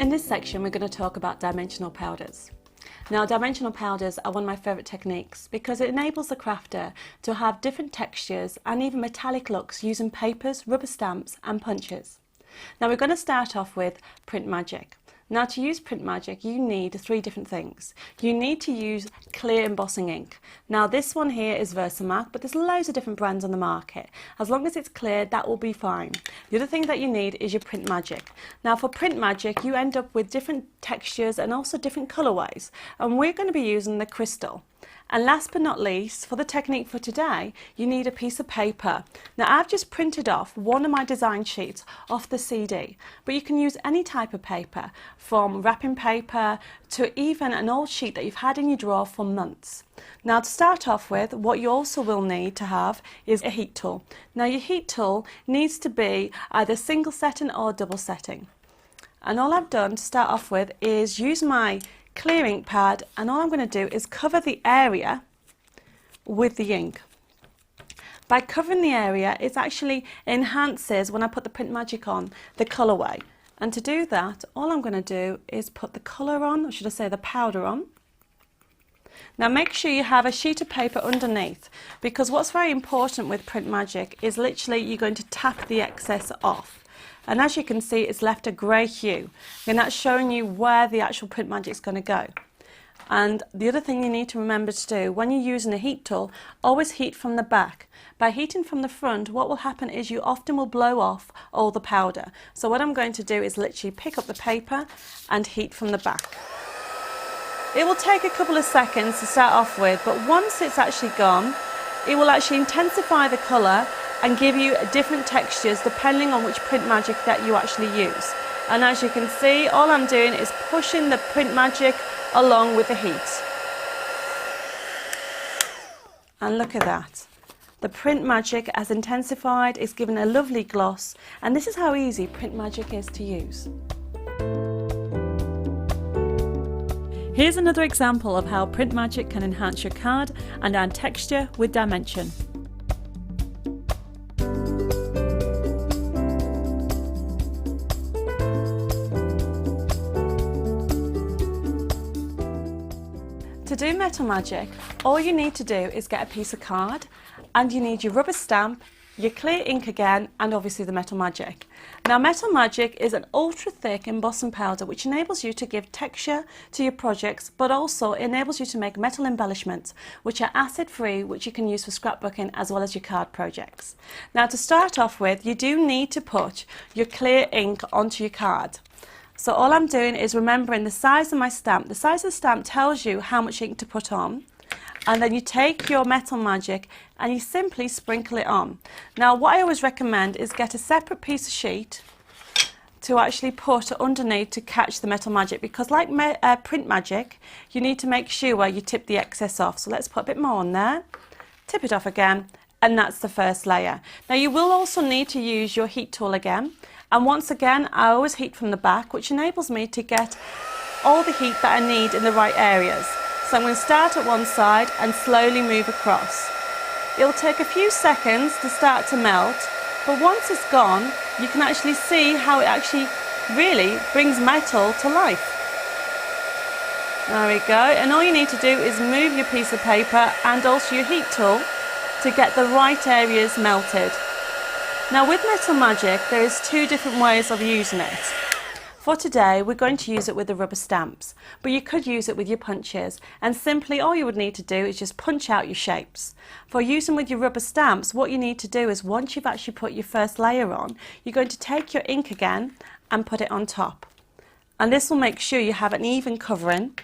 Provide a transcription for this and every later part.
In this section, we're going to talk about dimensional powders. Now, dimensional powders are one of my favourite techniques because it enables the crafter to have different textures and even metallic looks using papers, rubber stamps and punches. Now, we're going to start off with Print Magic. Now, to use Print Magic, you need three different things. You need to use clear embossing ink. Now, this one here is Versamark, but there's loads of different brands on the market. As long as it's clear, that will be fine. The other thing that you need is your Print Magic. Now, for Print Magic, you end up with different textures and also different colourways. And we're going to be using the crystal. And last but not least, for the technique for today, you need a piece of paper. Now, I've just printed off one of my design sheets off the CD, but you can use any type of paper, from wrapping paper to even an old sheet that you've had in your drawer for months. Now, to start off with, what you also will need to have is a heat tool. Now, your heat tool needs to be either single setting or double setting. And all I've done to start off with is use my clear ink pad, and all I'm going to do is cover the area with the ink. By covering the area, it actually enhances, when I put the Print Magic on, the colourway. And to do that, all I'm going to do is put the colour on, or should I say the powder on. Now, make sure you have a sheet of paper underneath, because what's very important with Print Magic is literally you're going to tap the excess off. And as you can see, it's left a grey hue, and that's showing you where the actual Print Magic is going to go. And the other thing you need to remember to do when you're using a heat tool, always heat from the back. By heating from the front, what will happen is you often will blow off all the powder. So what I'm going to do is literally pick up the paper and heat from the back. It will take a couple of seconds to start off with, but once it's actually gone, it will actually intensify the colour and give you different textures depending on which Print Magic that you actually use. And as you can see, all I'm doing is pushing the Print Magic along with the heat. And look at that. The Print Magic has intensified, it's given a lovely gloss, and this is how easy Print Magic is to use. Here's another example of how Print Magic can enhance your card and add texture with dimension. To do Metal Magic, all you need to do is get a piece of card, and you need your rubber stamp, your clear ink again, and obviously the Metal Magic. Now, Metal Magic is an ultra thick embossing powder which enables you to give texture to your projects, but also enables you to make metal embellishments which are acid free, which you can use for scrapbooking as well as your card projects. Now, to start off with, you do need to put your clear ink onto your card. So all I'm doing is remembering the size of my stamp. The size of the stamp tells you how much ink to put on. And then you take your Metal Magic and you simply sprinkle it on. Now, what I always recommend is get a separate piece of sheet to actually put underneath to catch the Metal Magic, because like Print Magic, you need to make sure you tip the excess off. So let's put a bit more on there, tip it off again, and that's the first layer. Now, you will also need to use your heat tool again. And once again, I always heat from the back, which enables me to get all the heat that I need in the right areas. So I'm going to start at one side and slowly move across. It'll take a few seconds to start to melt, but once it's gone, you can actually see how it actually really brings metal to life. There we go. And all you need to do is move your piece of paper and also your heat tool to get the right areas melted. Now, with Metal Magic, there is two different ways of using it. For today, we're going to use it with the rubber stamps, but you could use it with your punches, and simply all you would need to do is just punch out your shapes. For using with your rubber stamps, what you need to do is once you've actually put your first layer on, you're going to take your ink again and put it on top. And this will make sure you have an even covering.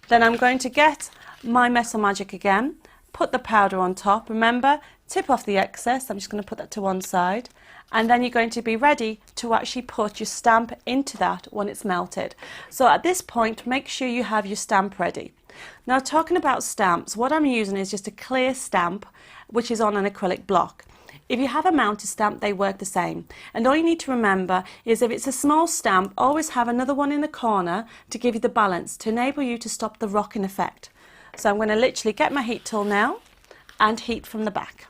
Then I'm going to get my Metal Magic again, put the powder on top. Remember, tip off the excess. I'm just going to put that to one side. And then you're going to be ready to actually put your stamp into that when it's melted. So at this point, make sure you have your stamp ready. Now, talking about stamps, what I'm using is just a clear stamp, which is on an acrylic block. If you have a mounted stamp, they work the same. And all you need to remember is if it's a small stamp, always have another one in the corner to give you the balance, to enable you to stop the rocking effect. So I'm going to literally get my heat tool now and heat from the back.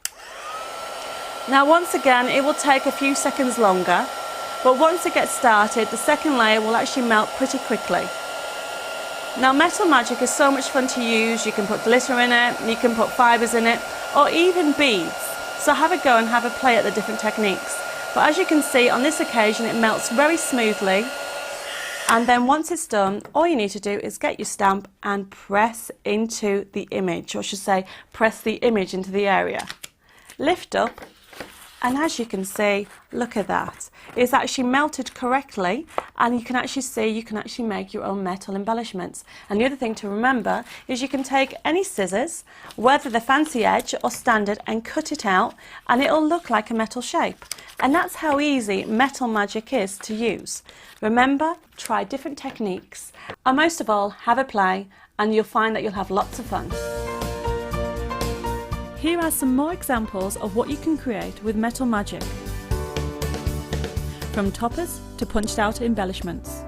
Now, once again, it will take a few seconds longer, but once it gets started, the second layer will actually melt pretty quickly. Now, Metal Magic is so much fun to use. You can put glitter in it, you can put fibres in it, or even beads. So have a go and have a play at the different techniques. But as you can see, on this occasion, it melts very smoothly. And then once it's done, all you need to do is get your stamp and press into the image, or I should say, press the image into the area. Lift up, and as you can see, look at that. It's actually melted correctly, and you can actually see you can actually make your own metal embellishments. And the other thing to remember is you can take any scissors, whether they're fancy edge or standard, and cut it out, and it'll look like a metal shape. And that's how easy Metal Magic is to use. Remember, try different techniques, and most of all, have a play, and you'll find that you'll have lots of fun. Here are some more examples of what you can create with Metal Magic, from toppers to punched out embellishments.